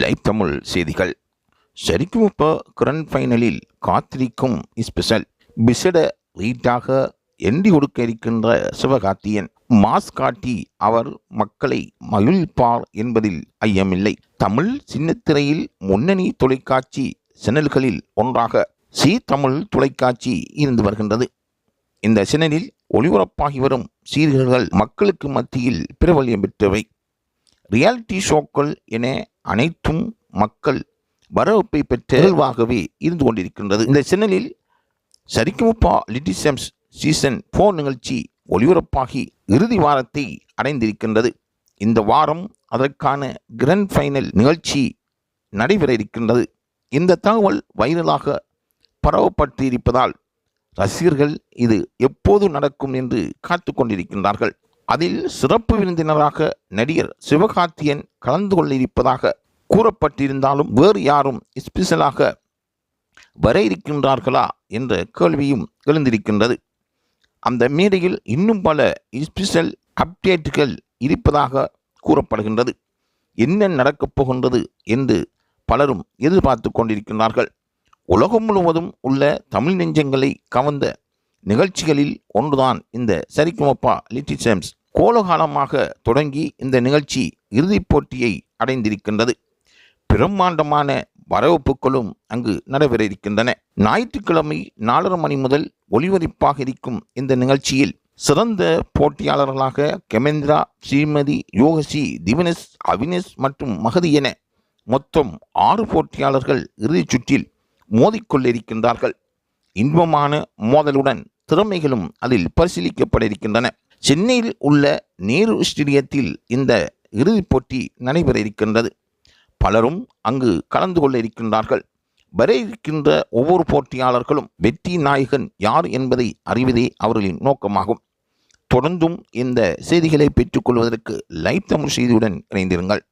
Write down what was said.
Live Tamil செய்திகள். சரிக்குமுப்ப grand ஃபைனலில் காத்திருக்கும் special விசேட ரீட்டாக எண்டி கொடுக்க இருக்கின்ற சிவகார்த்தியன் மாஸ் காட்டி அவர் மக்களை மகிழ்ப்பார் என்பதில் ஐயமில்லை. தமிழ் சின்னத்திரையில் முன்னணி தொலைக்காட்சி சேனல்களில் ஒன்றாக தமிழ் தொலைக்காட்சி இருந்து வருகின்றது. இந்த சேனலில் ஒளிபரப்பாகி வரும் சீரியல்கள் மக்களுக்கு மத்தியில் பிரபல்யம் பெற்றவை. ரியாலிட்டி ஷோக்கள் என அனைத்தும் மக்கள் வரவேற்பை பெற்ற நிகழ்வாகவே இருந்து கொண்டிருக்கின்றது. இந்த சேனலில் சரிக்குமுப்பா லிட்டில் சாம்ஸ் சீசன் 4 நிகழ்ச்சி ஒளிபரப்பாகி இறுதி வாரத்தை அடைந்திருக்கின்றது. இந்த வாரம் அதற்கான கிராண்ட் ஃபைனல் நிகழ்ச்சி நடைபெற இருக்கின்றது. இந்த தகவல் வைரலாக பரவப்பட்டு இருப்பதால் ரசிகர்கள் இது எப்போது நடக்கும் என்று காத்து கொண்டிருக்கின்றார்கள். அதில் சிறப்பு விருந்தினராக நடிகர் சிவகார்த்தியன் கலந்து கொள்ள இருப்பதாக கூறப்பட்டிருந்தாலும் வேறு யாரும் ஸ்பெஷலாக வர இருக்கின்றார்களா என்ற கேள்வியும் எழுந்திருக்கின்றது. அந்த மேடையில் இன்னும் பல ஸ்பெஷல் அப்டேட்டுகள் இருப்பதாக கூறப்படுகின்றது. என்ன நடக்கப் போகின்றது என்று பலரும் எதிர்பார்த்து கொண்டிருக்கின்றார்கள். உலகம் முழுவதும் உள்ள தமிழ் நெஞ்சங்களை கவர்ந்த நிகழ்ச்சிகளில் ஒன்றுதான் இந்த சரிக்குமுப்பா லிட்டில் சாம்ஸ். கோலாகலமாக தொடங்கி இந்த நிகழ்ச்சி இறுதிப் போட்டியை அடைந்திருக்கின்றது. பிரம்மாண்டமான வரவேற்புகளும் அங்கு நடைபெற இருக்கின்றன. ஞாயிற்றுக்கிழமை 4:30 மணி முதல் ஒளிபரப்பாக இருக்கும் இந்த நிகழ்ச்சியில் சிறந்த போட்டியாளர்களாக கமேந்திரா, ஸ்ரீமதி, யோகசி, திவினேஷ், அவினேஷ் மற்றும் மகதி என மொத்தம் 6 போட்டியாளர்கள் இறுதிச் சுற்றில் மோதிக்கொண்டிருக்கின்றார்கள். இன்பமான மோதலுடன் திறமைகளும் அதில் பரிசீலிக்கப்பட இருக்கின்றன. சென்னையில் உள்ள நேரு ஸ்டேடியத்தில் இந்த இறுதிப் போட்டி நடைபெற இருக்கின்றது. பலரும் அங்கு கலந்து கொள்ள இருக்கின்றார்கள். வர இருக்கின்ற ஒவ்வொரு போட்டியாளர்களும் வெற்றி நாயகன் யார் என்பதை அறிவதே அவர்களின் நோக்கமாகும். தொடர்ந்தும் இந்த செய்திகளை பெற்றுக்கொள்வதற்கு லைவ் தமிழ் செய்தியுடன் இணைந்திருங்கள்.